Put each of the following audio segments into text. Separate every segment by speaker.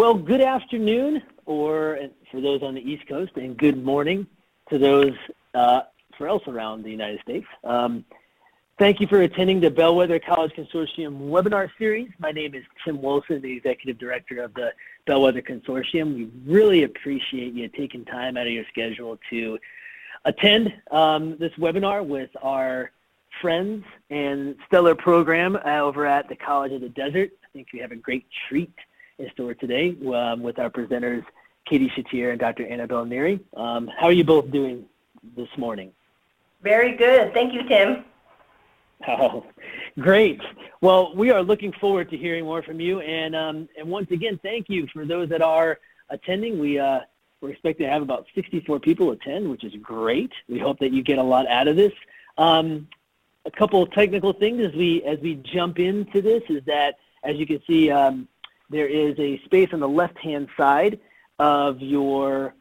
Speaker 1: Well, good afternoon, or for those on the East Coast, and good morning to those for else around the United States. Thank you for attending the Bellwether College Consortium webinar series. My name is Tim Wilson, the Executive Director of the Bellwether Consortium. We really appreciate you taking time out of your schedule to attend this webinar with our friends and stellar program over at the College of the Desert. I think we have a great treat in store today with our presenters, Katie Shatier and Dr. Annabelle Neary. How are you both doing this morning?
Speaker 2: Very good. Thank you, Tim.
Speaker 1: Oh, great. Well, we are looking forward to hearing more from you. And once again, thank you for those that are attending. We're expecting to have about 64 people attend, which is great. We hope that you get a lot out of this. A couple of technical things as we jump into this is that, as you can see, there is a space on the left-hand side of your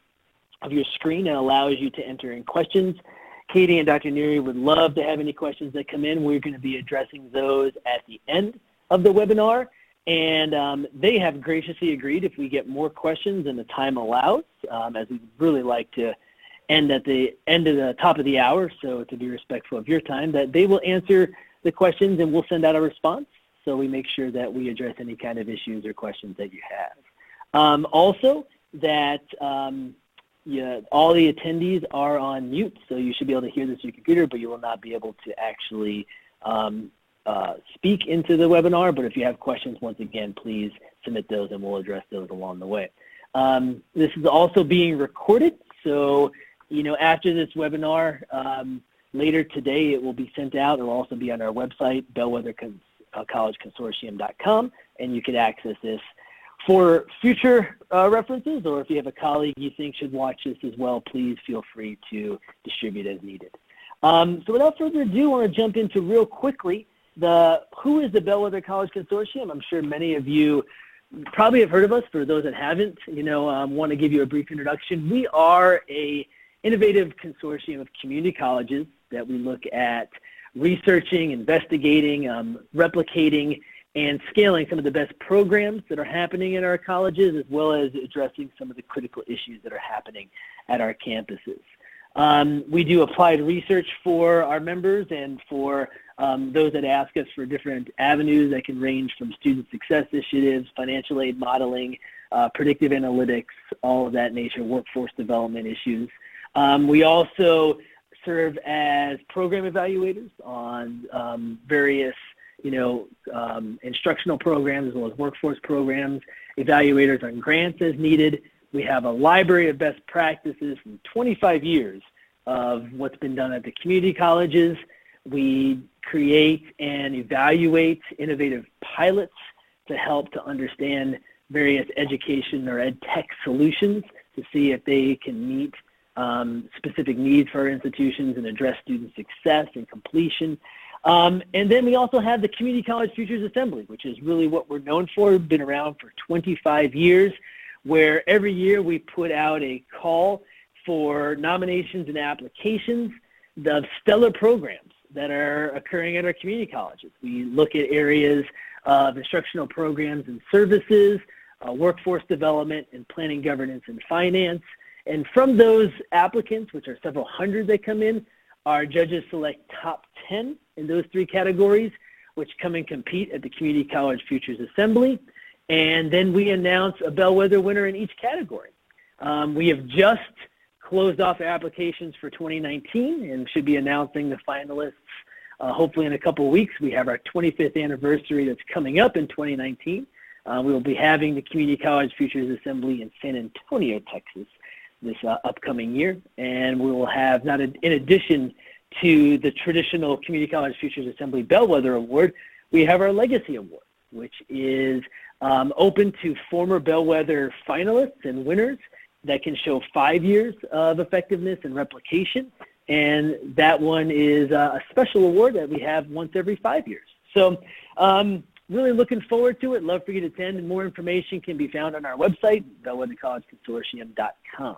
Speaker 1: screen that allows you to enter in questions. Katie and Dr. Neary would love to have any questions that come in. We're going to be addressing those at the end of the webinar, and they have graciously agreed if we get more questions than the time allows, as we really like to end at the end of the top of the hour, so to be respectful of your time, that they will answer the questions and we'll send out a response, so we make sure that we address any kind of issues or questions that you have. Also, that all the attendees are on mute, so you should be able to hear this through your computer, but you will not be able to actually speak into the webinar. But if you have questions, once again, please submit those and we'll address those along the way. This is also being recorded, so after this webinar, later today it will be sent out. It will also be on our website, bellwethercollegeconsortium.com, and you can access this for future references, or if you have a colleague you think should watch this as well, please feel free to distribute as needed. So without further ado, I want to jump into real quickly who is the Bellwether College Consortium. I'm sure many of you probably have heard of us. For those that haven't, want to give you a brief introduction. We are a innovative consortium of community colleges that we look at researching, investigating, replicating, and scaling some of the best programs that are happening in our colleges, as well as addressing some of the critical issues that are happening at our campuses. We do applied research for our members and for those that ask us for different avenues that can range from student success initiatives, financial aid modeling, predictive analytics, all of that nature, workforce development issues. We also serve as program evaluators on various instructional programs as well as workforce programs, evaluators on grants as needed. We have a library of best practices from 25 years of what's been done at the community colleges. We create and evaluate innovative pilots to help to understand various education or ed tech solutions to see if they can meet specific needs for our institutions and address student success and completion. And then we also have the Community College Futures Assembly, which is really what we're known for. We've been around for 25 years, where every year we put out a call for nominations and applications of stellar programs that are occurring at our community colleges. We look at areas of instructional programs and services, workforce development, and planning, governance, and finance. And from those applicants, which are several hundred that come in, our judges select top 10 in those three categories, which come and compete at the Community College Futures Assembly. And then we announce a Bellwether winner in each category. We have just closed off our applications for 2019 and should be announcing the finalists hopefully in a couple of weeks. We have our 25th anniversary that's coming up in 2019. We will be having the Community College Futures Assembly in San Antonio, Texas, this upcoming year, and we will have, in addition to the traditional Community College Futures Assembly Bellwether Award, we have our Legacy Award, which is open to former Bellwether finalists and winners that can show 5 years of effectiveness and replication, and that one is a special award that we have once every 5 years. So really looking forward to it. Love for you to attend, and more information can be found on our website, bellwethercollegeconsortium.com.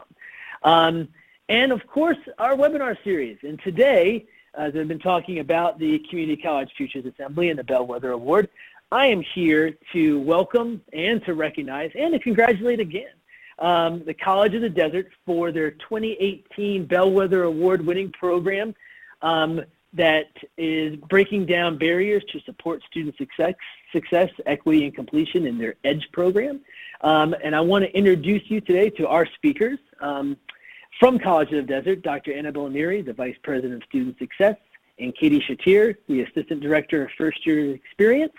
Speaker 1: And of course, our webinar series. And today, as I've been talking about the Community College Futures Assembly and the Bellwether Award, I am here to welcome and to recognize and to congratulate again the College of the Desert for their 2018 Bellwether Award-winning program that is breaking down barriers to support student success, equity, and completion in their EDGE program. And I want to introduce you today to our speakers. From College of the Desert, Dr. Annabelle Neary, the Vice President of Student Success, and Katie Shatir, the Assistant Director of First Year Experience.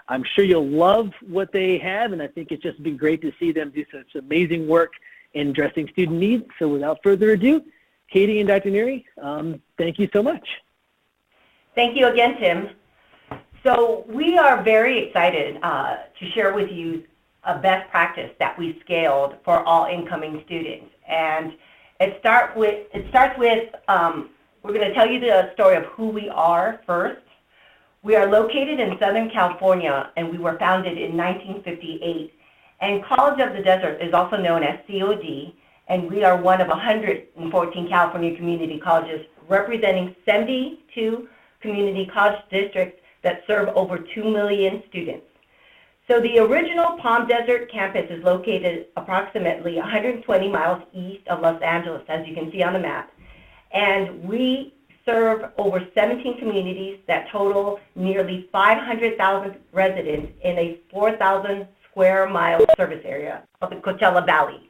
Speaker 1: I'm sure you'll love what they have, and I think it's just been great to see them do such amazing work in addressing student needs. So without further ado, Katie and Dr. Neary, thank you so much.
Speaker 2: Thank you again, Tim. So we are very excited to share with you a best practice that we scaled for all incoming students. And it starts with, we're going to tell you the story of who we are first. We are located in Southern California, and we were founded in 1958. And College of the Desert is also known as COD, and we are one of 114 California community colleges representing 72 community college districts that serve over 2 million students. So the original Palm Desert campus is located approximately 120 miles east of Los Angeles, as you can see on the map. And we serve over 17 communities that total nearly 500,000 residents in a 4,000 square mile service area of the Coachella Valley.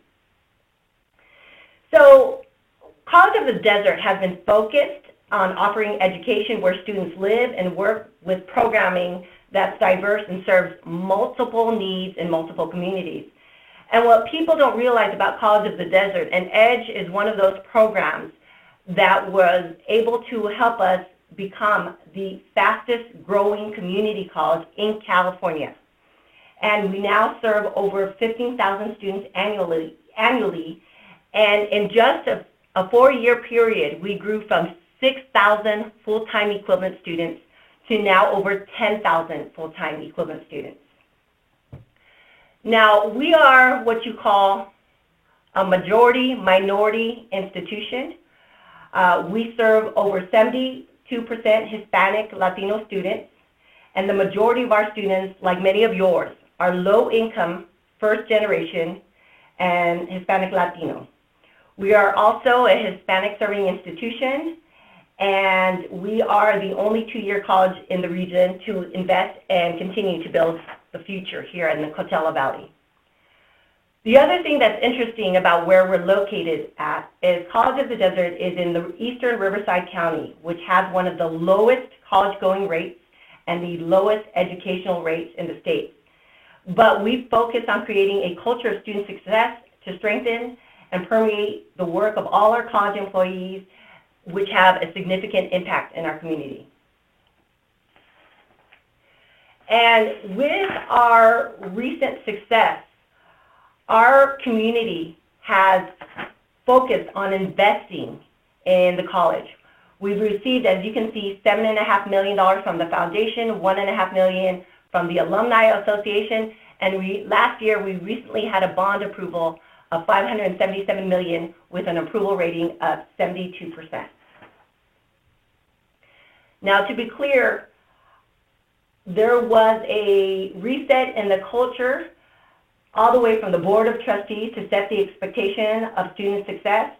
Speaker 2: So College of the Desert has been focused on offering education where students live and work with programming that's diverse and serves multiple needs in multiple communities. And what people don't realize about College of the Desert, and EDGE is one of those programs that was able to help us become the fastest growing community college in California. And we now serve over 15,000 students annually. And in just a 4-year period, we grew from 6,000 full-time equivalent students to now over 10,000 full-time equivalent students. Now, we are what you call a majority-minority institution. We serve over 72% Hispanic Latino students, and the majority of our students, like many of yours, are low-income, first-generation, and Hispanic Latino. We are also a Hispanic-serving institution, and we are the only 2-year college in the region to invest and continue to build the future here in the Coachella Valley. The other thing that's interesting about where we're located at is College of the Desert is in the eastern Riverside County, which has one of the lowest college-going rates and the lowest educational rates in the state. But we focus on creating a culture of student success to strengthen and permeate the work of all our college employees, which have a significant impact in our community. And with our recent success, our community has focused on investing in the college. We've received, as you can see, $7.5 million from the foundation, $1.5 million from the Alumni Association, and last year we recently had a bond approval of $577 million with an approval rating of 72%. Now, to be clear, there was a reset in the culture all the way from the Board of Trustees to set the expectation of student success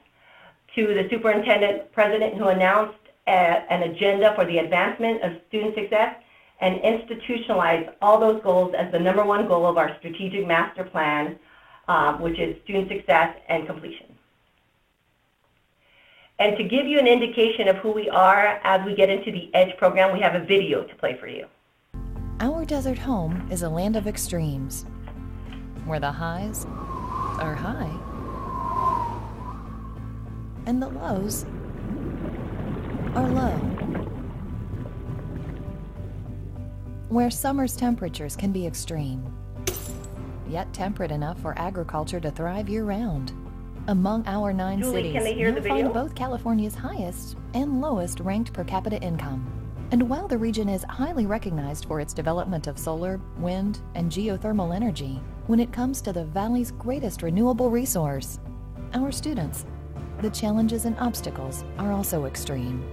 Speaker 2: to the superintendent president who announced an agenda for the advancement of student success and institutionalized all those goals as the #1 goal of our strategic master plan, which is student success and completion. And to give you an indication of who we are as we get into the EDGE program, we have a video to play for you.
Speaker 3: Our desert home is a land of extremes, where the highs are high and the lows are low. Where summer's temperatures can be extreme, yet temperate enough for agriculture to thrive year-round. Among our 9
Speaker 2: Julie,
Speaker 3: cities, you'll find both California's highest and lowest ranked per capita income. And while the region is highly recognized for its development of solar, wind, and geothermal energy, when it comes to the valley's greatest renewable resource, our students, the challenges and obstacles are also extreme.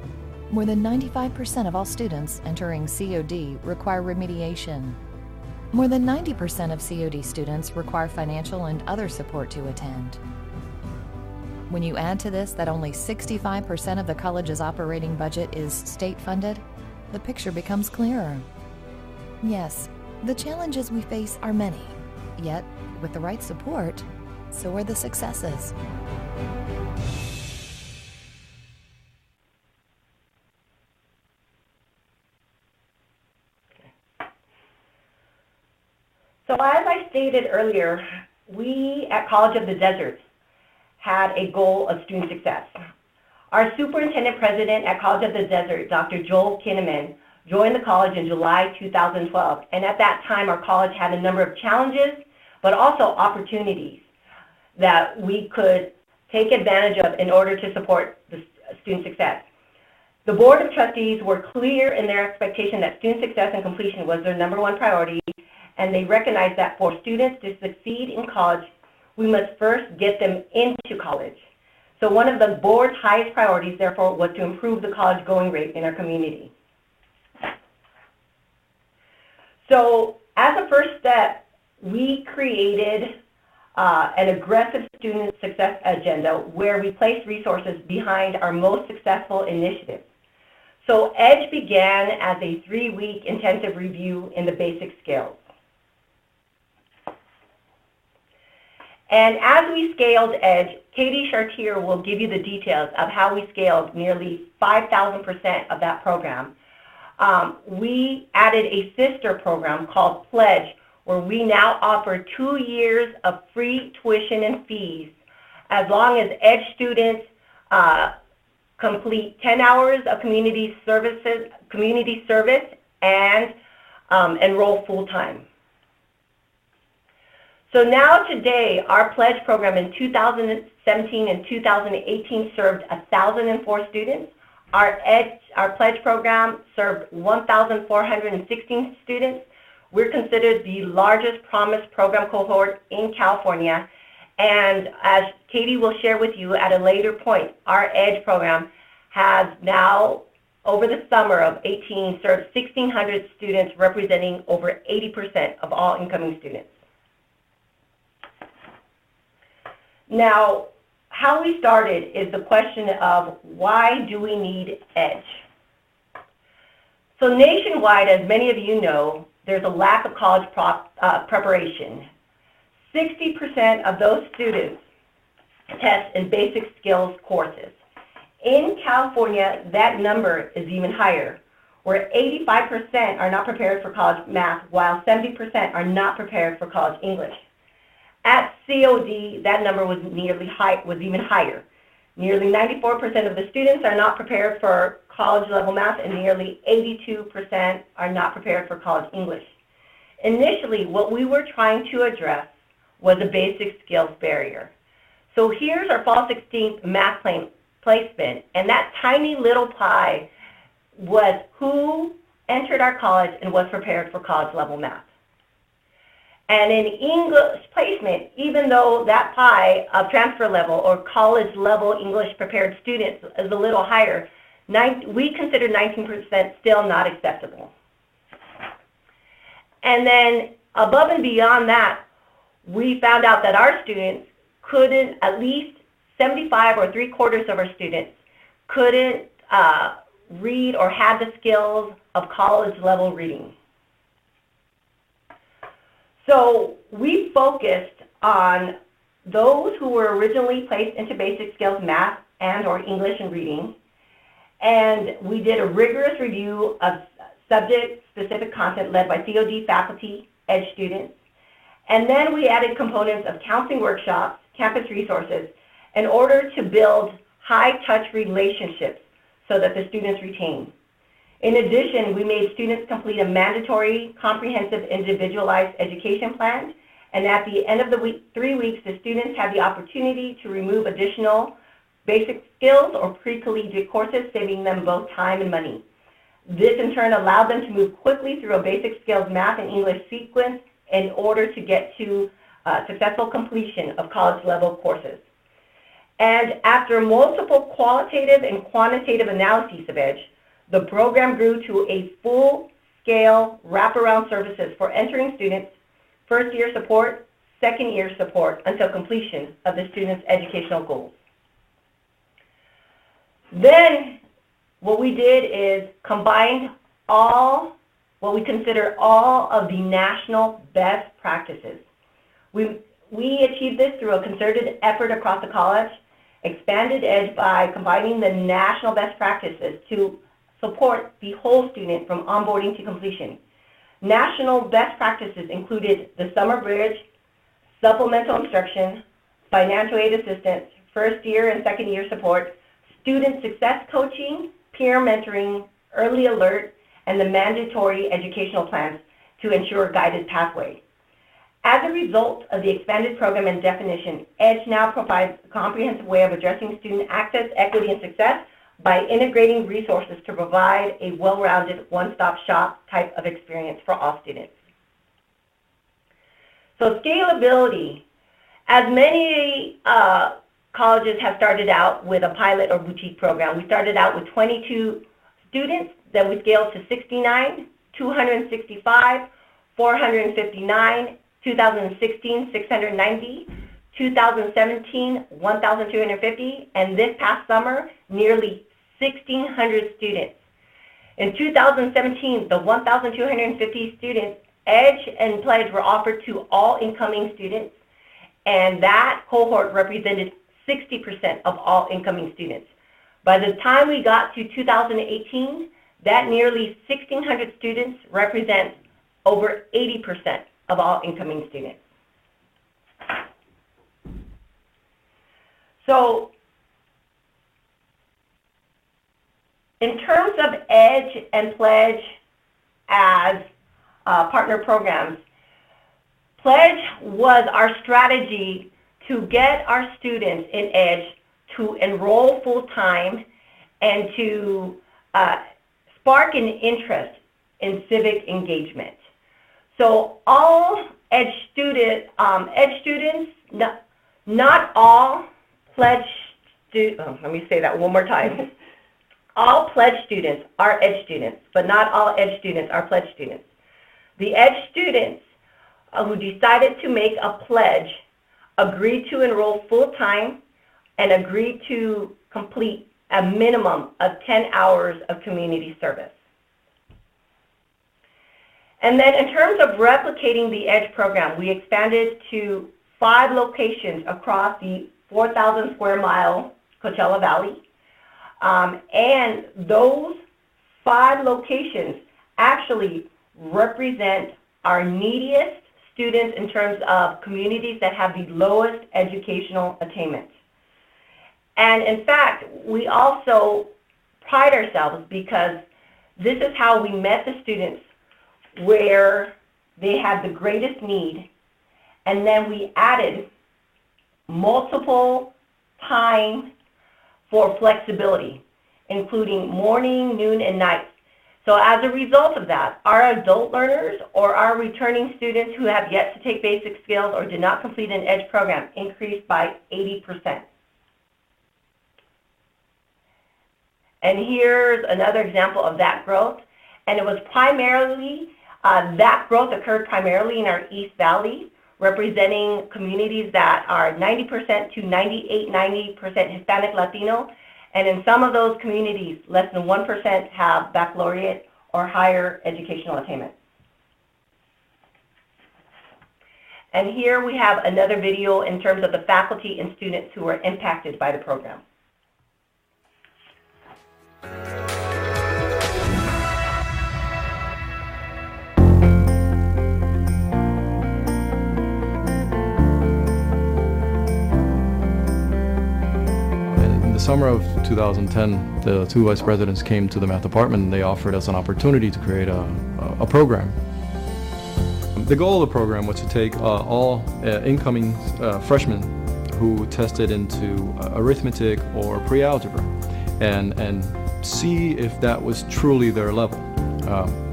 Speaker 3: More than 95% of all students entering COD require remediation. More than 90% of COD students require financial and other support to attend. When you add to this that only 65% of the college's operating budget is state-funded, the picture becomes clearer. Yes, the challenges we face are many, yet with the right support, so are the successes.
Speaker 2: So as I stated earlier, we at College of the Desert had a goal of student success. Our superintendent president at College of the Desert, Dr. Joel Kinnaman, joined the college in July 2012, and at that time our college had a number of challenges, but also opportunities that we could take advantage of in order to support the student success. The Board of Trustees were clear in their expectation that student success and completion was their #1 priority, and they recognized that for students to succeed in college, we must first get them into college. So one of the board's highest priorities, therefore, was to improve the college going rate in our community. So as a first step, we created an aggressive student success agenda where we placed resources behind our most successful initiatives. So EDGE began as a 3-week intensive review in the basic skills. And as we scaled EDGE, Katie Chartier will give you the details of how we scaled nearly 5,000% of that program. We added a sister program called Pledge, where we now offer 2 years of free tuition and fees as long as EDGE students complete 10 hours of community service and enroll full-time. So now today, our Pledge program in 2017 and 2018 served 1,004 students. Our Pledge program served 1,416 students. We're considered the largest Promise program cohort in California. And as Katie will share with you at a later point, our EDGE program has now, over the summer of 18, served 1,600 students, representing over 80% of all incoming students. Now, how we started is the question of why do we need EDGE? So nationwide, as many of you know, there's a lack of college preparation. 60% of those students test in basic skills courses. In California, that number is even higher, where 85% are not prepared for college math, while 70% are not prepared for college English. At COD, that number was even higher. Nearly 94% of the students are not prepared for college-level math, and nearly 82% are not prepared for college English. Initially, what we were trying to address was a basic skills barrier. So here's our fall 16th math placement, and that tiny little pie was who entered our college and was prepared for college-level math. And in English placement, even though that pie of transfer level or college level English prepared students is a little higher, we consider 19% still not acceptable. And then above and beyond that, we found out that our students couldn't, at least 75 or 3/4 of our students couldn't read or had the skills of college level reading. So we focused on those who were originally placed into basic skills math and or English and reading, and we did a rigorous review of subject-specific content led by COD faculty, EDGE students, and then we added components of counseling workshops, campus resources, in order to build high-touch relationships so that the students retain. In addition, we made students complete a mandatory, comprehensive, individualized education plan, and at the end of the 3 weeks, the students had the opportunity to remove additional basic skills or pre-collegiate courses, saving them both time and money. This, in turn, allowed them to move quickly through a basic skills math and English sequence in order to get to successful completion of college-level courses. And after multiple qualitative and quantitative analyses of EDGE, the program grew to a full scale wraparound services for entering students, first-year support, second-year support until completion of the student's educational goals. Then what we did is combined what we consider all of the national best practices. We achieved this through a concerted effort across the college, expanded EDGE by combining the national best practices to support the whole student from onboarding to completion. National best practices included the summer bridge, supplemental instruction, financial aid assistance, first year and second year support, student success coaching, peer mentoring, early alert, and the mandatory educational plans to ensure guided pathway. As a result of the expanded program and definition, EDGE now provides a comprehensive way of addressing student access, equity, and success by integrating resources to provide a well-rounded, one-stop shop type of experience for all students. So scalability, as many colleges have started out with a pilot or boutique program. We started out with 22 students, then we scaled to 69, 265, 459, 2016, 690, 2017, 1,250, and this past summer, nearly 1,600 students. In 2017, the 1,250 students, EDGE and Pledge were offered to all incoming students, and that cohort represented 60% of all incoming students. By the time we got to 2018, that nearly 1,600 students represent over 80% of all incoming students. So in terms of EDGE and Pledge as partner programs, Pledge was our strategy to get our students in EDGE to enroll full-time and to spark an interest in civic engagement. So all EDGE students, not all Pledge students, let me say that one more time. All Pledge students are EDGE students, but not all EDGE students are Pledge students. The EDGE students who decided to make a pledge agreed to enroll full-time and agreed to complete a minimum of 10 hours of community service. And then in terms of replicating the EDGE program, we expanded to 5 locations across the 4,000 square mile Coachella Valley. And those 5 locations actually represent our neediest students in terms of communities that have the lowest educational attainment. And in fact, we also pride ourselves because this is how we met the students where they had the greatest need, and then we added multiple time for flexibility, including morning, noon, and night. So as a result of that, our adult learners or our returning students who have yet to take basic skills or did not complete an EDGE program increased by 80%. And here's another example of that growth. And it was primarily, that growth occurred primarily in our East Valley, representing communities that are 90% to 90% Hispanic Latino. And in some of those communities, less than 1% have baccalaureate or higher educational attainment. And here we have another video in terms of the faculty and students who were impacted by the program.
Speaker 4: Summer of 2010, the 2 vice presidents came to the math department and they offered us an opportunity to create a program. The goal of the program was to take all incoming freshmen who tested into arithmetic or pre-algebra and see if that was truly their level,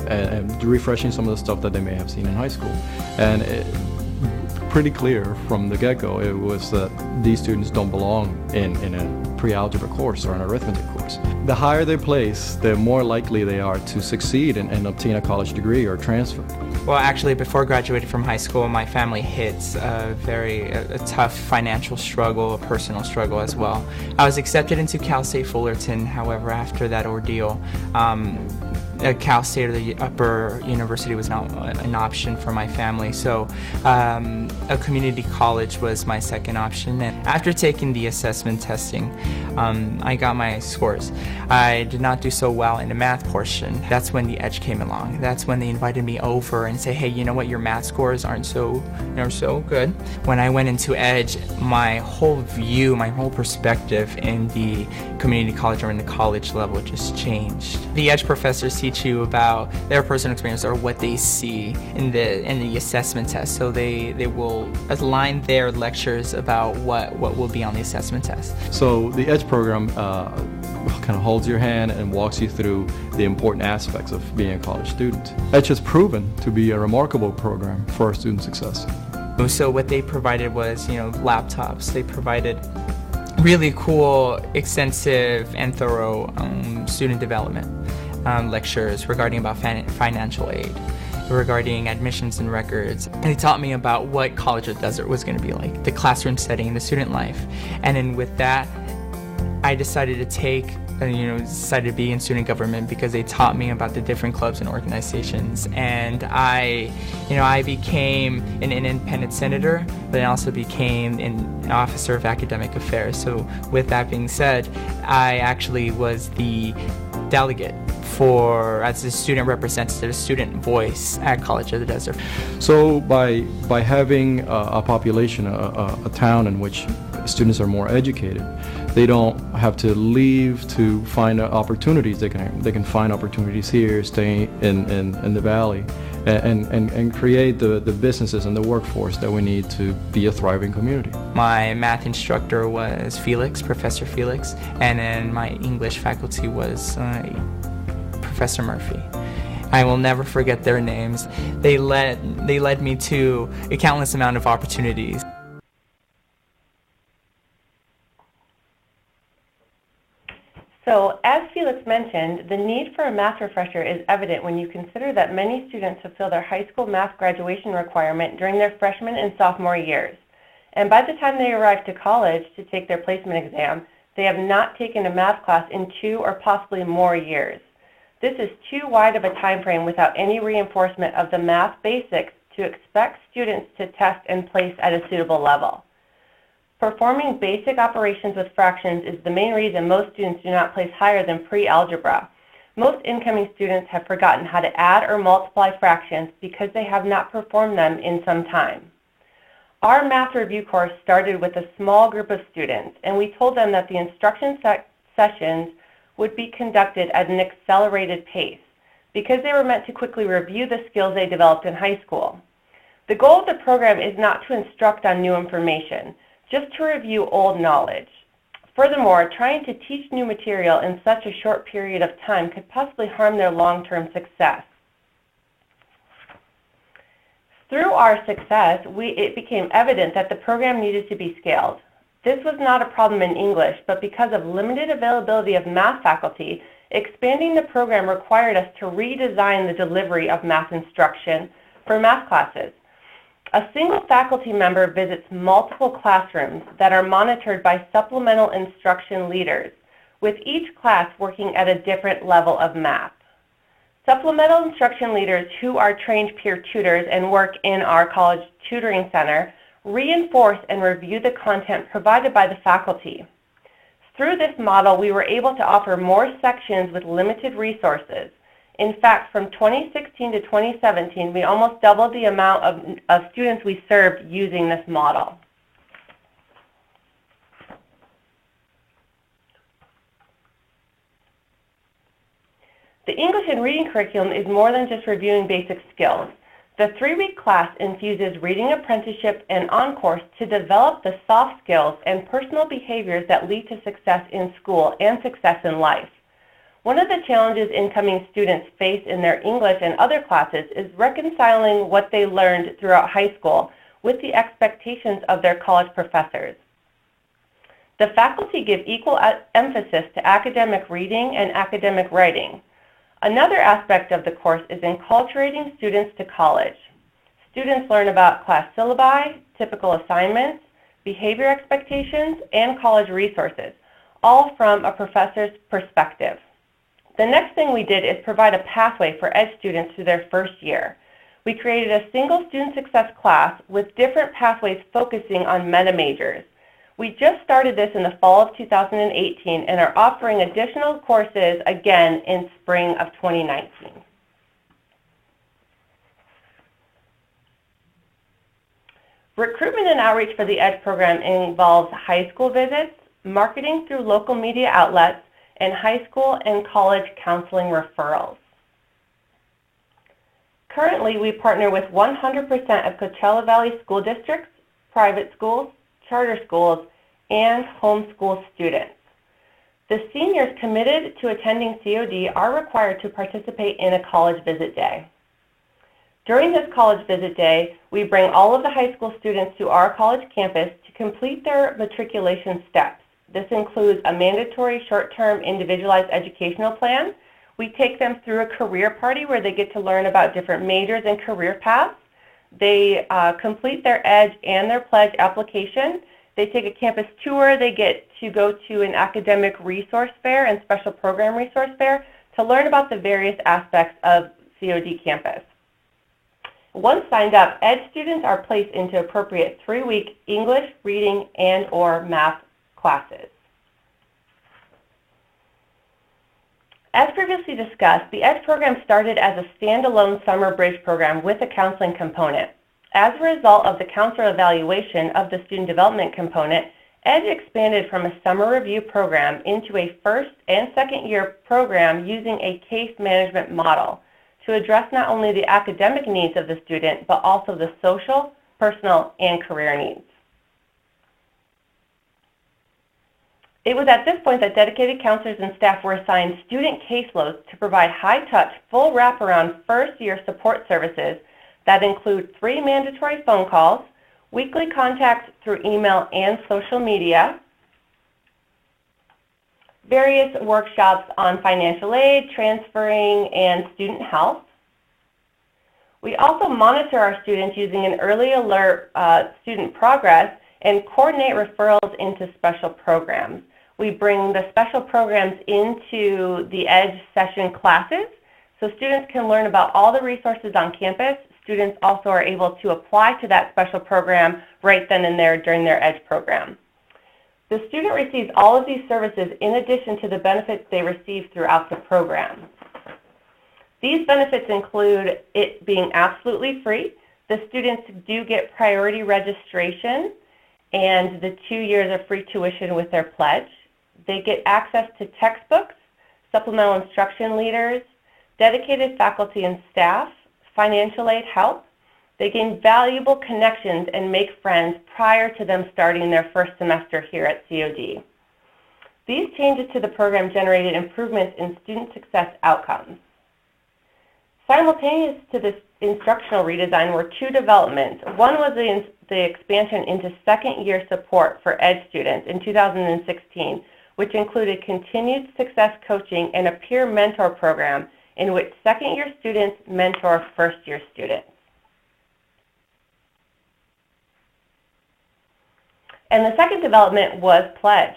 Speaker 4: and refreshing some of the stuff that they may have seen in high school. And pretty clear from the get-go, it was that these students don't belong in a pre-algebra course or an arithmetic course. the higher they place, the more likely they are to succeed and obtain a college degree or transfer.
Speaker 5: Well, actually, before graduating from high school, my family hit a tough financial struggle, a personal struggle as well. I was accepted into Cal State Fullerton. However, after that ordeal, Cal State or the upper university was not an option for my family, so a community college was my second option. And after taking the assessment testing, I got my scores. I did not do so well in the math portion. That's when the EDGE came along. That's when they invited me over and say, hey, you know what, your math scores aren't so good. When I went into EDGE, my whole view, my whole perspective in the community college or in the college level just changed. The EDGE professors teach you about their personal experience or what they see in the assessment test. So they will align their lectures about what will be on the assessment test.
Speaker 4: So the EDGE program kind of holds your hand and walks you through the important aspects of being a college student. EDGE has proven to be a remarkable program for our student success.
Speaker 5: So what they provided was, laptops. They provided really cool, extensive, and thorough student development lectures regarding about financial aid, regarding admissions and records. And they taught me about what College of the Desert was going to be like, the classroom setting, the student life. And then with that, I decided to be in student government because they taught me about the different clubs and organizations. And I became an independent senator, but I also became an officer of academic affairs. So with that being said, I actually was the delegate as a student representative, student voice at College of the Desert.
Speaker 4: So by having a population, a town in which students are more educated, they don't have to leave to find opportunities. They can find opportunities here, stay in the valley, and create the businesses and the workforce that we need to be a thriving community.
Speaker 5: My math instructor was Felix, Professor Felix, and then my English faculty was Professor Murphy. I will never forget their names. They led me to a countless amount of opportunities.
Speaker 2: So, as Felix mentioned, the need for a math refresher is evident when you consider that many students fulfill their high school math graduation requirement during their freshman and sophomore years. And by the time they arrive to college to take their placement exam, they have not taken a math class in 2 or possibly more years. This is too wide of a time frame without any reinforcement of the math basics to expect students to test and place at a suitable level. Performing basic operations with fractions is the main reason most students do not place higher than pre-algebra. Most incoming students have forgotten how to add or multiply fractions because they have not performed them in some time. Our math review course started with a small group of students, and we told them that the instruction sessions would be conducted at an accelerated pace because they were meant to quickly review the skills they developed in high school. The goal of the program is not to instruct on new information, just to review old knowledge. Furthermore, trying to teach new material in such a short period of time could possibly harm their long-term success. Through our success, it became evident that the program needed to be scaled. This was not a problem in English, but because of limited availability of math faculty, expanding the program required us to redesign the delivery of math instruction for math classes. A single faculty member visits multiple classrooms that are monitored by supplemental instruction leaders, with each class working at a different level of math. Supplemental instruction leaders who are trained peer tutors and work in our college tutoring center reinforce and review the content provided by the faculty. Through this model, we were able to offer more sections with limited resources. In fact, from 2016 to 2017, we almost doubled the amount of students we served using this model. The English and reading curriculum is more than just reviewing basic skills. The 3-week class infuses reading apprenticeship and on-course to develop the soft skills and personal behaviors that lead to success in school and success in life. One of the challenges incoming students face in their English and other classes is reconciling what they learned throughout high school with the expectations of their college professors. The faculty give equal emphasis to academic reading and academic writing. Another aspect of the course is enculturating students to college. Students learn about class syllabi, typical assignments, behavior expectations, and college resources, all from a professor's perspective. The next thing we did is provide a pathway for EDGE students through their first year. We created a single student success class with different pathways focusing on meta majors. We just started this in the fall of 2018 and are offering additional courses again in spring of 2019. Recruitment and outreach for the EDGE program involves high school visits, marketing through local media outlets, and high school and college counseling referrals. Currently, we partner with 100% of Coachella Valley school districts, private schools, charter schools, and homeschool students. The seniors committed to attending COD are required to participate in a college visit day. During this college visit day, we bring all of the high school students to our college campus to complete their matriculation steps. This includes a mandatory short-term individualized educational plan. We take them through a career party where they get to learn about different majors and career paths. They complete their EDGE and their pledge application. They take a campus tour. They get to go to an academic resource fair and special program resource fair to learn about the various aspects of COD campus. Once signed up, EDGE students are placed into appropriate 3-week English, reading, and/or math classes. As previously discussed, the EDGE program started as a standalone summer bridge program with a counseling component. As a result of the counselor evaluation of the student development component, EDGE expanded from a summer review program into a first and second year program using a case management model to address not only the academic needs of the student, but also the social, personal, and career needs. It was at this point that dedicated counselors and staff were assigned student caseloads to provide high-touch, full wraparound first-year support services that include 3 mandatory phone calls, weekly contacts through email and social media, various workshops on financial aid, transferring, and student health. We also monitor our students using an early alert student progress and coordinate referrals into special programs. We bring the special programs into the EDGE session classes so students can learn about all the resources on campus. Students also are able to apply to that special program right then and there during their EDGE program. The student receives all of these services in addition to the benefits they receive throughout the program. These benefits include it being absolutely free. The students do get priority registration and the 2 years of free tuition with their pledge. They get access to textbooks, supplemental instruction leaders, dedicated faculty and staff, financial aid help. They gain valuable connections and make friends prior to them starting their first semester here at COD. These changes to the program generated improvements in student success outcomes. Simultaneous to this instructional redesign were 2 developments. One was the expansion into second-year support for EDGE students in 2016, which included continued success coaching and a peer mentor program in which second-year students mentor first-year students. And the second development was Pledge,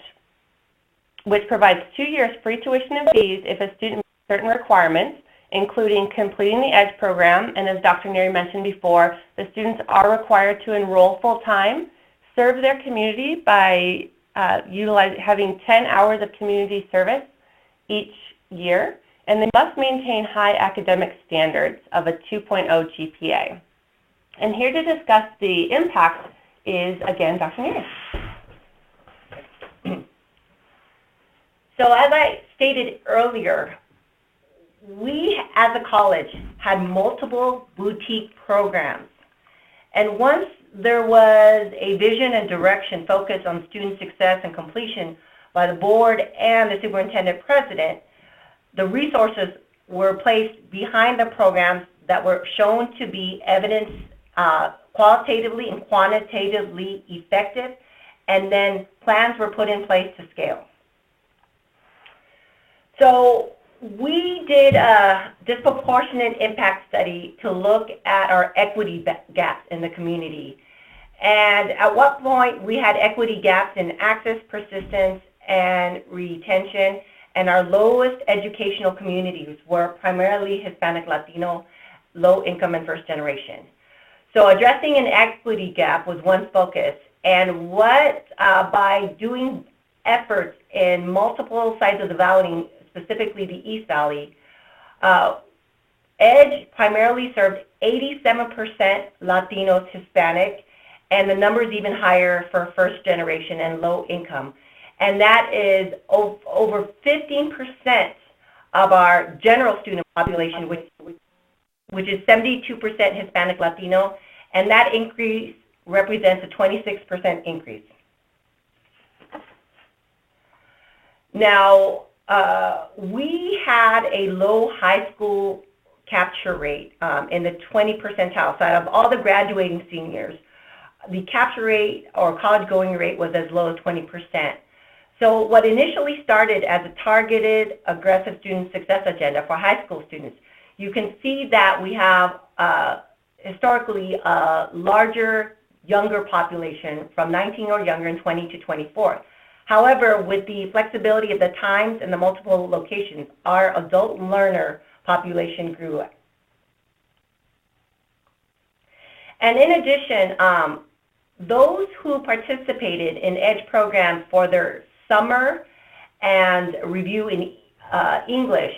Speaker 2: which provides 2 years free tuition and fees if a student meets certain requirements, including completing the EDGE program, and as Dr. Neary mentioned before, the students are required to enroll full-time, serve their community by having 10 hours of community service each year, and they must maintain high academic standards of a 2.0 GPA. And here to discuss the impact is, again, Dr. Neary. So as I stated earlier, we as a college had multiple boutique programs. And once there was a vision and direction focused on student success and completion by the board and the superintendent president, the resources were placed behind the programs that were shown to be evidence qualitatively and quantitatively effective, and then plans were put in place to scale. So we did a disproportionate impact study to look at our equity gaps in the community. And at what point we had equity gaps in access, persistence, and retention, and our lowest educational communities were primarily Hispanic, Latino, low income, and first generation. So addressing an equity gap was one focus, and by doing efforts in multiple sides of the valley, specifically the East Valley, EDGE primarily served 87% Latinos, Hispanic, and the number is even higher for first generation and low income. And that is over 15% of our general student population, which is 72% Hispanic, Latino, and that increase represents a 26% increase. Now, we had a low high school capture rate in the 20 percentile. So out of all the graduating seniors, the capture rate or college going rate was as low as 20%. So what initially started as a targeted, aggressive student success agenda for high school students, you can see that we have historically a larger, younger population from 19 or younger and 20 to 24. However, with the flexibility of the times and the multiple locations, our adult learner population grew. And in addition, those who participated in EDGE programs for their summer and review in English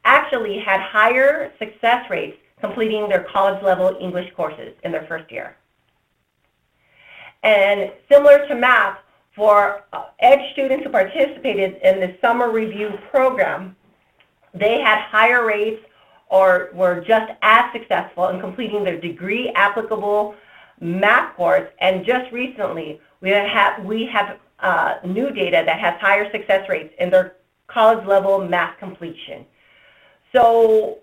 Speaker 2: actually had higher success rates completing their college-level English courses in their first year. And similar to math, for EDGE students who participated in the summer review program, they had higher rates or were just as successful in completing their degree applicable math course. And just recently, we have new data that has higher success rates in their college level math completion. So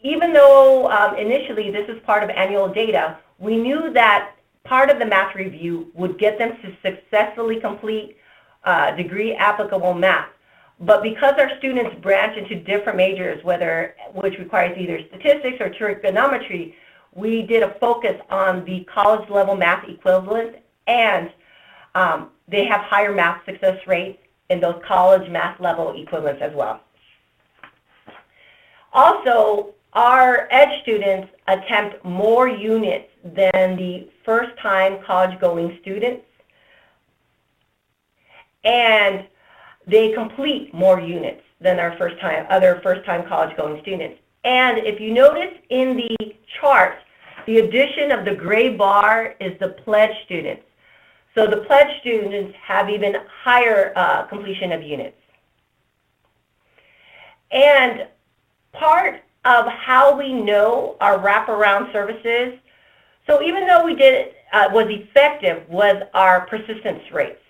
Speaker 2: even though initially this is part of annual data, we knew that part of the math review would get them to successfully complete degree applicable math. But because our students branch into different majors, which requires either statistics or trigonometry, we did a focus on the college level math equivalent, and they have higher math success rates in those college math level equivalents as well. Also, our EDGE students attempt more units than the first-time college-going students, and they complete more units than our other first-time college-going students. And if you notice in the chart, the addition of the gray bar is the pledge students. So the pledge students have even higher completion of units. And part of how we know our wraparound services, so even though we did was effective, was our persistence rates.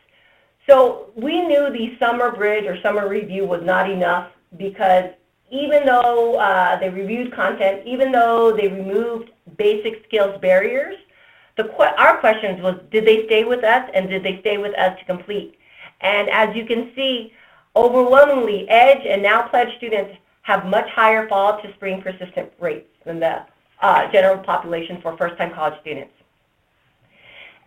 Speaker 2: So we knew the summer bridge or summer review was not enough, because even though they reviewed content, even though they removed basic skills barriers, our questions was, did they stay with us, and did they stay with us to complete? And as you can see, overwhelmingly, EDGE and now pledge students have much higher fall to spring persistent rates than the general population for first-time college students.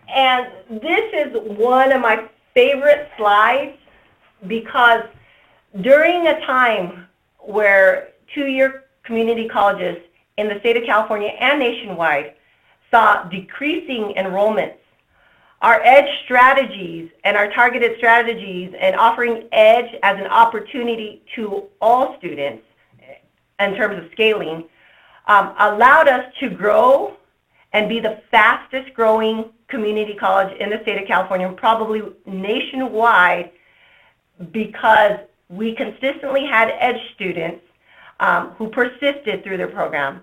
Speaker 2: And this is one of my favorite slides, because during a time where two-year community colleges in the state of California and nationwide saw decreasing enrollments, our EDGE strategies and our targeted strategies and offering EDGE as an opportunity to all students in terms of scaling allowed us to grow and be the fastest growing community college in the state of California, and probably nationwide, because we consistently had EDGE students who persisted through their program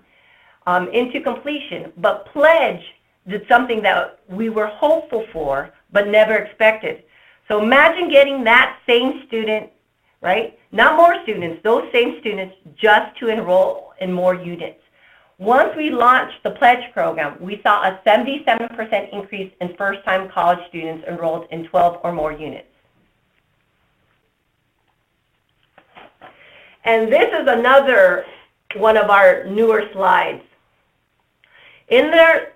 Speaker 2: into completion. But pledge did something that we were hopeful for but never expected. So imagine getting that same student, right? Not more students, those same students, just to enroll in more units. Once we launched the Pledge program, we saw a 77% increase in first-time college students enrolled in 12 or more units. And this is another one of our newer slides. In the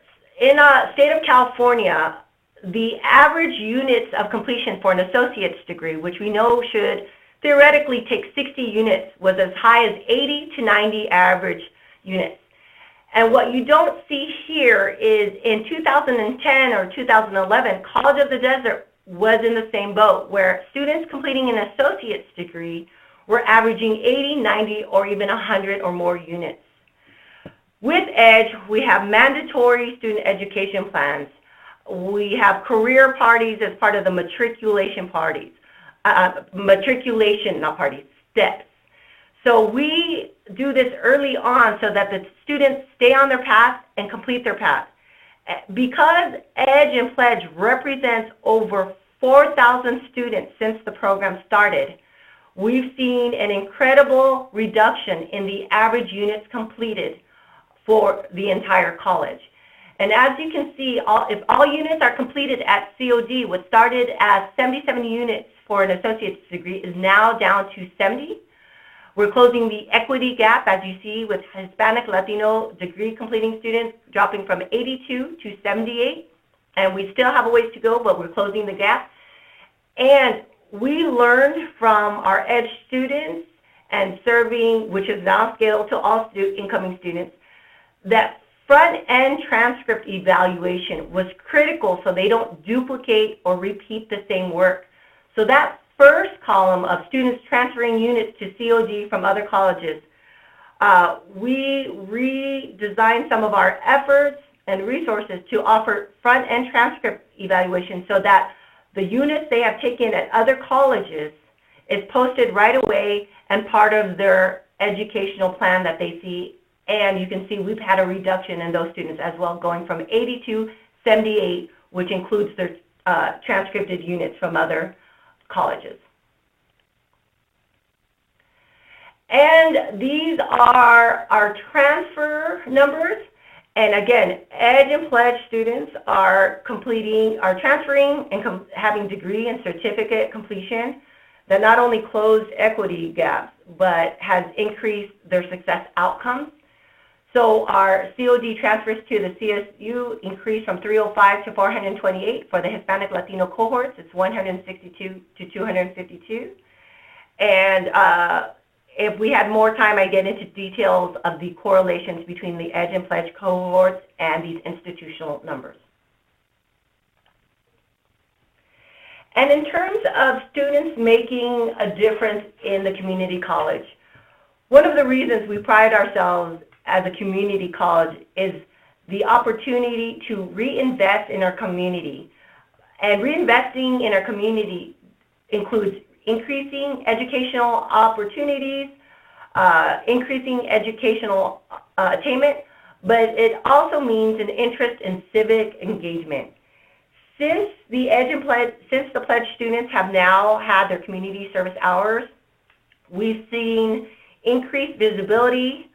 Speaker 2: state of California, the average units of completion for an associate's degree, which we know should theoretically take 60 units, was as high as 80 to 90 average units. And what you don't see here is in 2010 or 2011, College of the Desert was in the same boat, where students completing an associate's degree were averaging 80, 90, or even 100 or more units. With EDGE, we have mandatory student education plans. We have career parties as part of the matriculation parties. Steps. So we do this early on so that the students stay on their path and complete their path. Because EDGE and Pledge represents over 4,000 students since the program started, we've seen an incredible reduction in the average units completed for the entire college. And as you can see, if all units are completed at COD, what started as 77 units for an associate's degree is now down to 70. We're closing the equity gap, as you see, with Hispanic Latino degree completing students dropping from 82 to 78. And we still have a ways to go, but we're closing the gap. And we learned from our EDGE students and serving, which is now scaled to all incoming students, that front-end transcript evaluation was critical so they don't duplicate or repeat the same work. So that first column of students transferring units to COD from other colleges, we redesigned some of our efforts and resources to offer front-end transcript evaluation so that the units they have taken at other colleges is posted right away and part of their educational plan that they see. And you can see we've had a reduction in those students as well, going from 80 to 78, which includes their transcripted units from other colleges. And these are our transfer numbers. And again, EDGE and Pledge students are transferring and having degree and certificate completion that not only closed equity gaps, but has increased their success outcomes. So our COD transfers to the CSU increased from 305 to 428. For the Hispanic Latino cohorts, it's 162 to 252. And if we had more time, I get into details of the correlations between the EDGE and Pledge cohorts and these institutional numbers. And in terms of students making a difference in the community college, one of the reasons we pride ourselves as a community college is the opportunity to reinvest in our community. And reinvesting in our community includes increasing educational opportunities, increasing educational attainment, but it also means an interest in civic engagement. Since the Pledge students have now had their community service hours, we've seen increased visibility,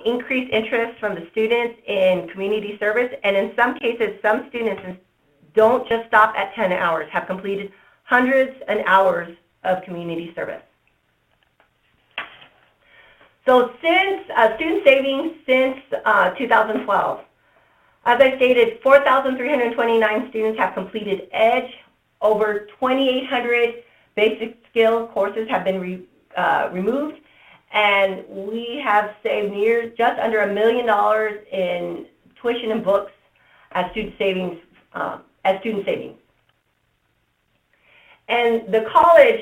Speaker 2: increased interest from the students in community service, and in some cases, some students don't just stop at 10 hours, have completed hundreds of hours of community service. So since student savings since 2012, as I stated, 4,329 students have completed EDGE. Over 2,800 basic skill courses have been removed, and we have saved just under $1 million in tuition and books as student savings. And the college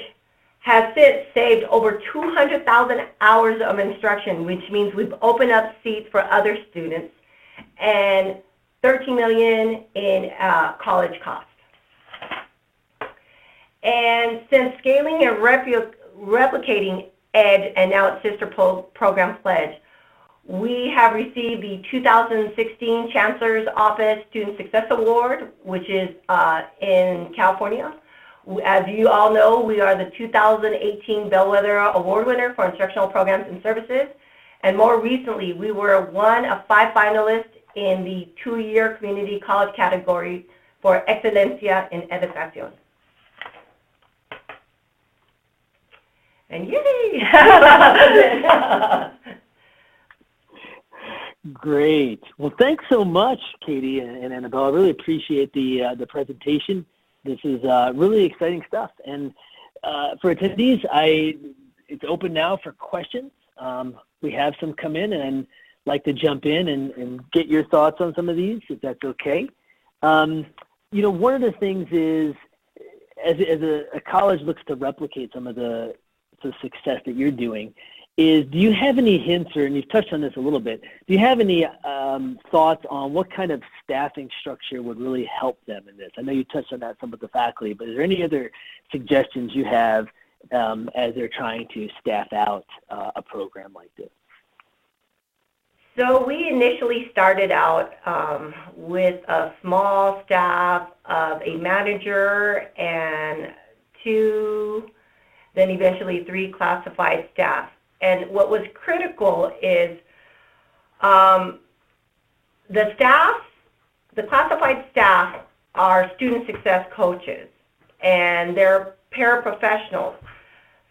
Speaker 2: has since saved over 200,000 hours of instruction, which means we've opened up seats for other students, and $13 million in college costs. And since scaling and replicating EDGE and now its sister program Pledge, we have received the 2016 Chancellor's Office Student Success Award, which is in California. As you all know, we are the 2018 Bellwether Award winner for instructional programs and services. And more recently, we were one of 5 finalists in the 2-year community college category for Excelencia en Educación. And yay!
Speaker 1: Great. Well, thanks so much, Katie and Annabelle. I really appreciate the presentation. This is really exciting stuff. And for attendees, it's open now for questions. We have some come in, and I'd like to jump in and get your thoughts on some of these, if that's okay. You know, one of the things is, as a college looks to replicate some of the success that you're doing, is do you have any hints, and you've touched on this a little bit, do you have any thoughts on what kind of staffing structure would really help them in this? I know you touched on that some with the faculty, but is there any other suggestions you have as they're trying to staff out a program like this?
Speaker 2: So we initially started out with a small staff of a manager and 2, then eventually 3 classified staff. And what was critical is the classified staff are student success coaches, and they're paraprofessionals.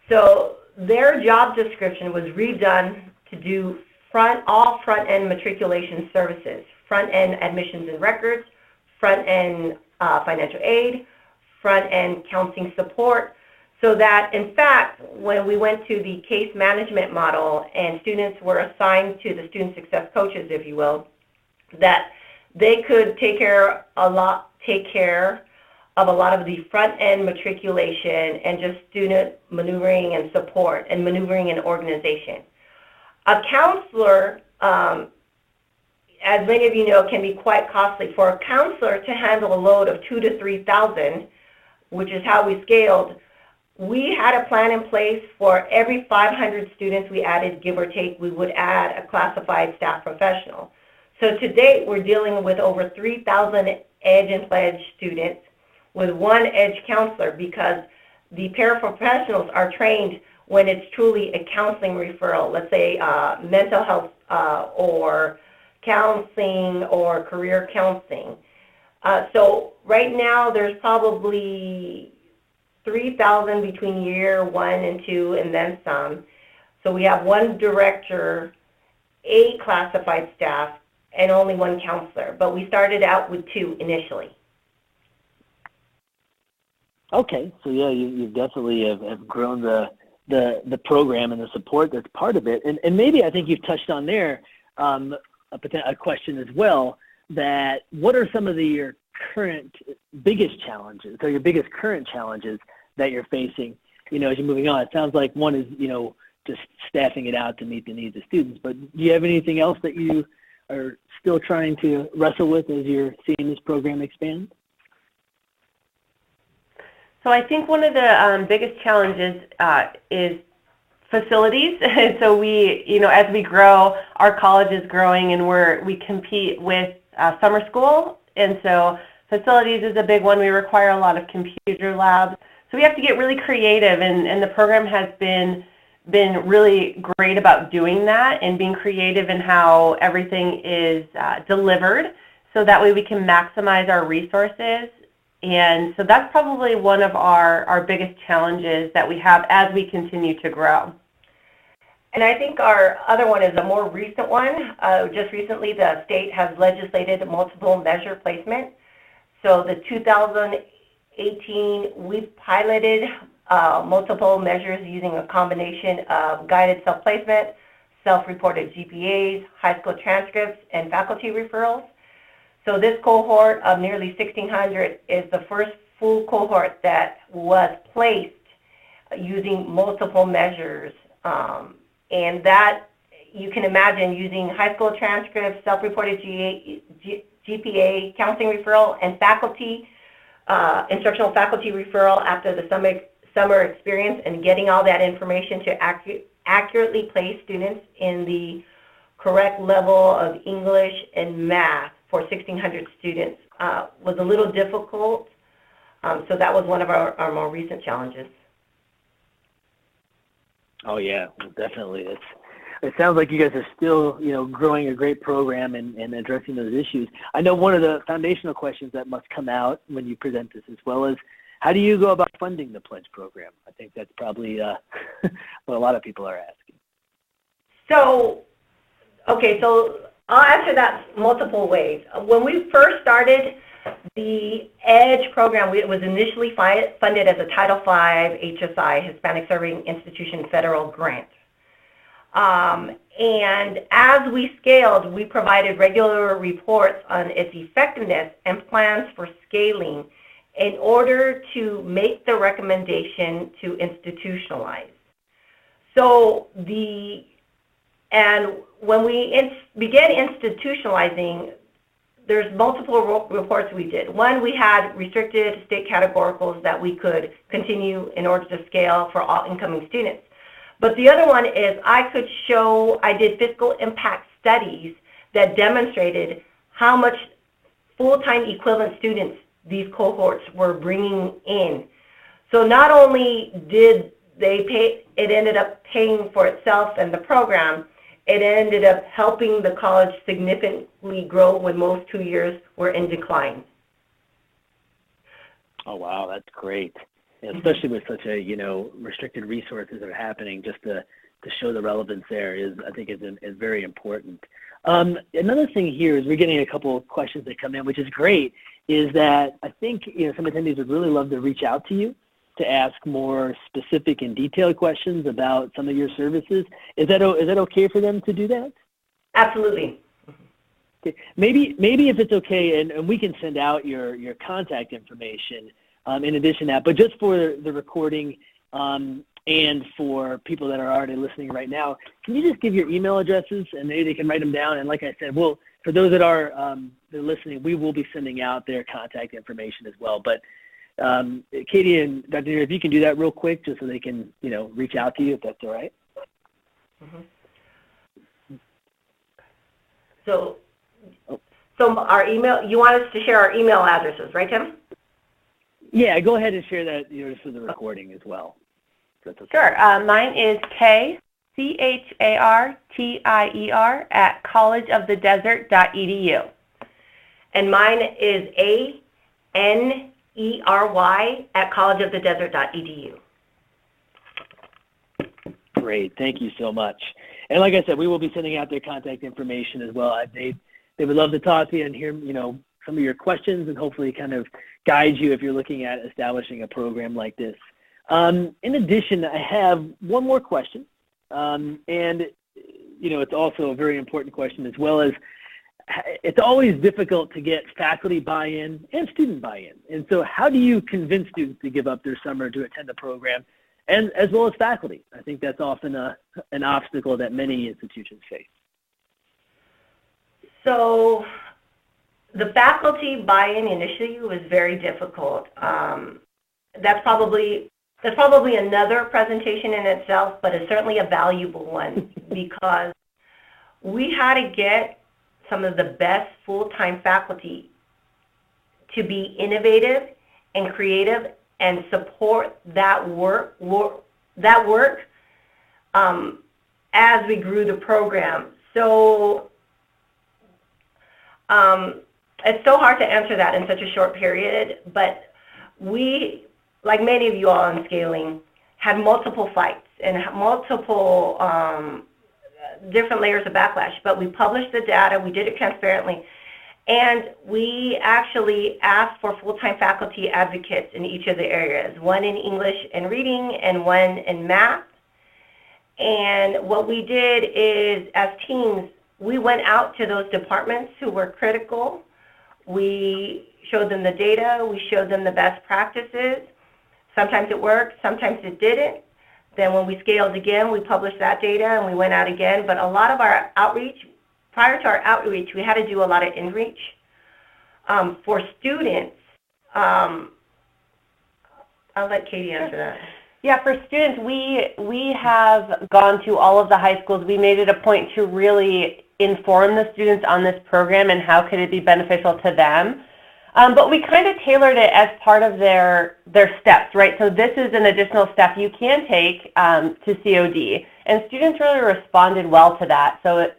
Speaker 2: So their job description was redone to do all front-end matriculation services, front-end admissions and records, front-end financial aid, front-end counseling support, so that, in fact, when we went to the case management model and students were assigned to the student success coaches, if you will, that they could take care of a lot of the front-end matriculation and just student maneuvering and support and maneuvering and organization. A counselor, as many of you know, can be quite costly. For a counselor to handle a load of 2,000 to 3,000, which is how we scaled, we had a plan in place for every 500 students we added, give or take, we would add a classified staff professional. So to date, we're dealing with over 3,000 EDGE and PLEDGE students with 1 EDGE counselor, because the paraprofessionals are trained when it's truly a counseling referral, let's say mental health or counseling or career counseling. So right now there's probably 3,000 between year 1 and 2 and then some. So we have 1 director, 8 classified staff, and only 1 counselor. But we started out with 2 initially.
Speaker 1: Okay, so yeah, you definitely have grown the program and the support that's part of it. And maybe I think you've touched on there a question as well, that what are some of your current biggest challenges, or your biggest current challenges that you're facing, as you're moving on? It sounds like one is, just staffing it out to meet the needs of students, but do you have anything else that you are still trying to wrestle with as you're seeing this program expand?
Speaker 6: So I think one of the biggest challenges is facilities. So we, as we grow, our college is growing, and we compete with summer school, and so facilities is a big one. We require a lot of computer labs, so we have to get really creative, and the program has been really great about doing that and being creative in how everything is delivered, so that way we can maximize our resources. And so that's probably one of our biggest challenges that we have as we continue to grow.
Speaker 2: And I think our other one is a more recent one. Just recently, the state has legislated multiple measure placement. So the 2018, we've piloted multiple measures using a combination of guided self-placement, self-reported GPAs, high school transcripts, and faculty referrals. So this cohort of nearly 1,600 is the first full cohort that was placed using multiple measures. And that, you can imagine, using high school transcripts, self-reported GPA, counseling referral, and faculty, instructional faculty referral after the summer experience, and getting all that information to accurately place students in the correct level of English and math for 1,600 students was a little difficult. So that was one of our more recent challenges.
Speaker 1: Oh yeah, definitely. it sounds like you guys are still, growing a great program and addressing those issues. I know one of the foundational questions that must come out when you present this as well is, how do you go about funding the Pledge program? I think that's probably what a lot of people are asking.
Speaker 2: So I'll answer that multiple ways. When we first started the EDGE program, it was initially funded as a Title V HSI, Hispanic Serving Institution Federal Grant. And as we scaled, we provided regular reports on its effectiveness and plans for scaling in order to make the recommendation to institutionalize. And when we began institutionalizing, there's multiple reports we did. One, we had restricted state categoricals that we could continue in order to scale for all incoming students. But the other one is I did fiscal impact studies that demonstrated how much full-time equivalent students these cohorts were bringing in. So not only did they pay, it ended up paying for itself and the program, it ended up helping the college significantly grow when most 2 years were in decline.
Speaker 1: Oh, wow, that's great. And especially with such a, restricted resources that are happening, just to show the relevance there is very important. Another thing here is we're getting a couple of questions that come in, which is great, is that I think, some attendees would really love to reach out to you to ask more specific and detailed questions about some of your services. Is that okay for them to do that?
Speaker 2: Absolutely.
Speaker 1: Okay. Maybe if it's okay, and we can send out your contact information in addition to that, but just for the recording and for people that are already listening right now, can you just give your email addresses and maybe they can write them down? And like I said, for those that are they're listening, we will be sending out their contact information as well. But Katie and Dr. Neer, if you can do that real quick, just so they can, reach out to you, if that's all right.
Speaker 2: Mm-hmm. So our email, you want us to share our email addresses, right, Tim?
Speaker 1: Yeah, go ahead and share that, just for the recording as well. That's okay.
Speaker 6: Sure. Mine is kchartier@collegeofthedesert.edu.
Speaker 2: And mine is anery@collegeofthedesert.edu.
Speaker 1: Great, thank you so much. And like I said, we will be sending out their contact information as well. They would love to talk to you and hear, some of your questions and hopefully kind of guide you if you're looking at establishing a program like this. In addition, I have one more question, and it's also a very important question as well as it's always difficult to get faculty buy-in and student buy-in. And so how do you convince students to give up their summer to attend the program, and as well as faculty? I think that's often an obstacle that many institutions face.
Speaker 2: So the faculty buy-in initially was very difficult. That's probably another presentation in itself, but it's certainly a valuable one because we had to get some of the best full-time faculty to be innovative and creative and support that work as we grew the program. So it's so hard to answer that in such a short period, but we, like many of you all in scaling, had multiple fights and multiple different layers of backlash, but we published the data, we did it transparently, and we actually asked for full-time faculty advocates in each of the areas, one in English and reading and one in math. And what we did is, as teams, we went out to those departments who were critical. We showed them the data, we showed them the best practices. Sometimes it worked, sometimes it didn't. Then when we scaled again, we published that data and we went out again. But a lot of our outreach, prior to our outreach, we had to do a lot of in-reach. For students, I'll let Katie answer that.
Speaker 6: Yeah, for students, we have gone to all of the high schools. We made it a point to really inform the students on this program and how could it be beneficial to them. But we kind of tailored it as part of their steps, right? So this is an additional step you can take to COD. and students really responded well to that. So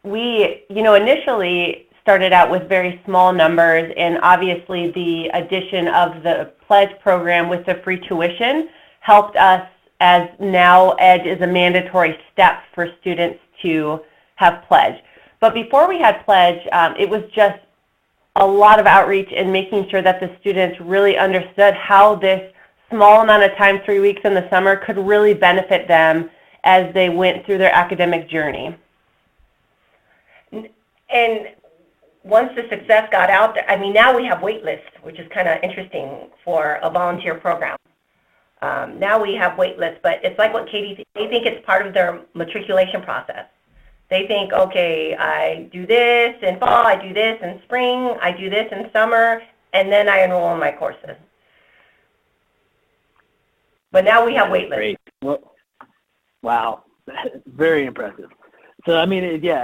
Speaker 6: we, initially started out with very small numbers, and obviously the addition of the pledge program with the free tuition helped us, as now EDGE is a mandatory step for students to have pledge. But before we had pledge, it was just a lot of outreach and making sure that the students really understood how this small amount of time, 3 weeks in the summer, could really benefit them as they went through their academic journey.
Speaker 2: And once the success got out there, now we have wait lists, which is kind of interesting for a volunteer program. Now we have wait lists, but it's like what Katie, they think it's part of their matriculation process. They think, okay, I do this in fall, I do this in spring, I do this in summer, and then I enroll in my courses. But now we have wait lists.
Speaker 1: Great. Well, wow, very impressive. So, I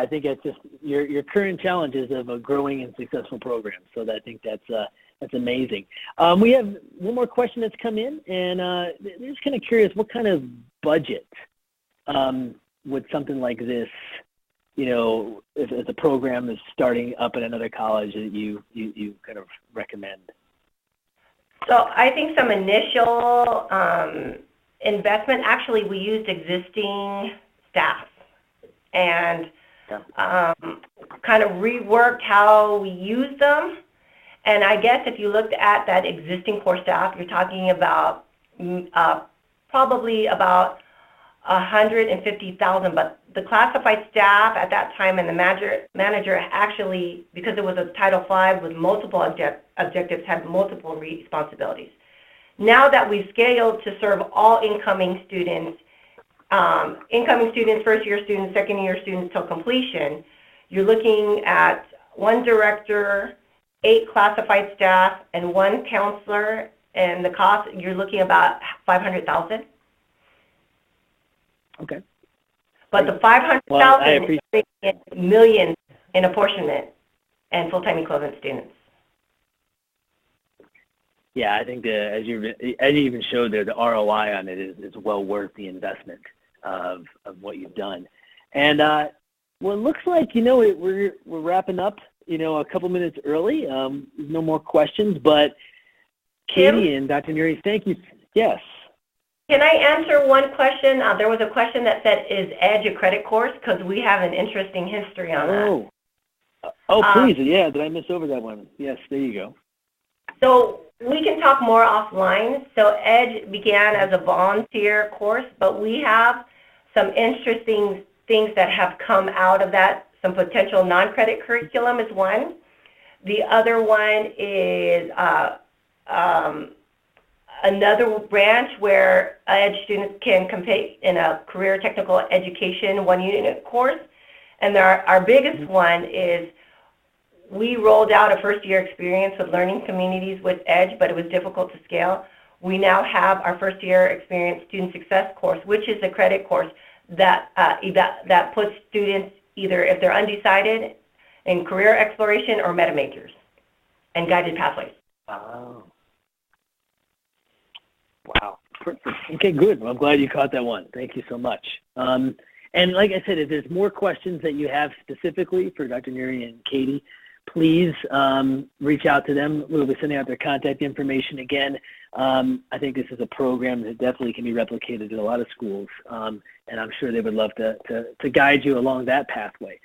Speaker 1: think it's just your current challenges of a growing and successful program. So I think that's amazing. We have one more question that's come in, and they're just kind of curious, what kind of budget would something like this, if a program is starting up at another college that you kind of recommend?
Speaker 2: So I think some initial investment, actually we used existing staff and kind of reworked how we use them. And I guess if you looked at that existing core staff, you're talking about probably about $150,000, but the classified staff at that time and the manager actually, because it was a Title V with multiple objectives, had multiple responsibilities. Now that we've scaled to serve all incoming students, first-year students, second-year students till completion, you're looking at one director, 8 classified staff, and 1 counselor, and the cost, you're looking about $500,000.
Speaker 1: Okay.
Speaker 2: But the $500,000 is millions in apportionment and full-time equivalent students.
Speaker 1: Yeah, I think as you even showed there, the ROI on it is well worth the investment of what you've done. And well, it looks like we're wrapping up. A couple minutes early. No more questions, but Katie
Speaker 2: Tim?
Speaker 1: And Dr. Neri, thank you. Yes.
Speaker 2: Can I answer one question? There was a question that said, is EDGE a credit course? Because we have an interesting history on that.
Speaker 1: Oh, please. Yeah, did I miss over that one? Yes, there you go.
Speaker 2: So we can talk more offline. So EDGE began as a volunteer course, but we have some interesting things that have come out of that. Some potential non-credit curriculum is one. The other one is another branch where EDGE students can compete in a career technical education 1-unit course. And our biggest one is we rolled out a first-year experience with learning communities with EDGE, but it was difficult to scale. We now have our first-year experience student success course, which is a credit course that puts students either, if they're undecided, in career exploration or meta majors and guided pathways.
Speaker 1: Oh. Wow. Perfect. Okay, good. Well, I'm glad you caught that one. Thank you so much. And like I said, if there's more questions that you have specifically for Dr. Neri and Katie, please reach out to them. We'll be sending out their contact information again. I think this is a program that definitely can be replicated in a lot of schools, and I'm sure they would love to guide you along that pathway.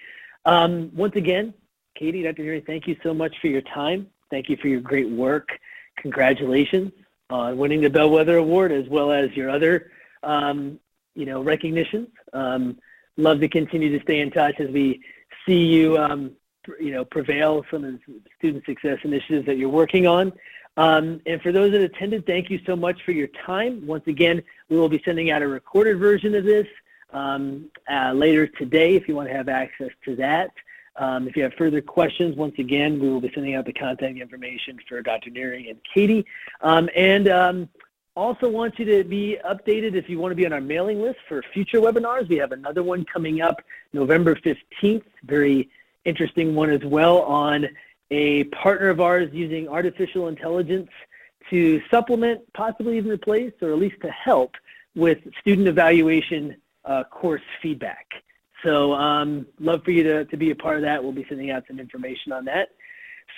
Speaker 1: Once again, Katie, Dr. Neri, thank you so much for your time. Thank you for your great work. Congratulations on winning the Bellwether Award as well as your other recognitions. Love to continue to stay in touch as we see you prevail some of the student success initiatives that you're working on. And for those that attended, thank you so much for your time. Once again, we will be sending out a recorded version of this later today if you want to have access to that. If you have further questions, once again, we will be sending out the contact information for Dr. Neri and Katie. And also want you to be updated if you want to be on our mailing list for future webinars. We have another one coming up November 15th, very interesting one as well, on a partner of ours using artificial intelligence to supplement, possibly even replace, or at least to help with student evaluation course feedback. So love for you to be a part of that. We'll be sending out some information on that.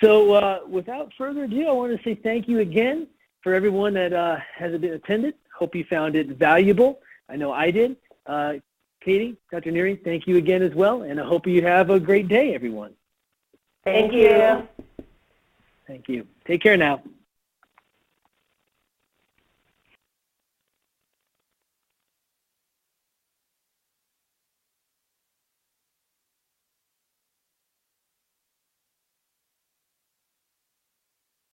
Speaker 1: So without further ado, I want to say thank you again for everyone that has attended. Hope you found it valuable. I know I did. Katie, Dr. Neary, thank you again as well, and I hope you have a great day, everyone.
Speaker 2: Thank you.
Speaker 1: Thank you. Take care now.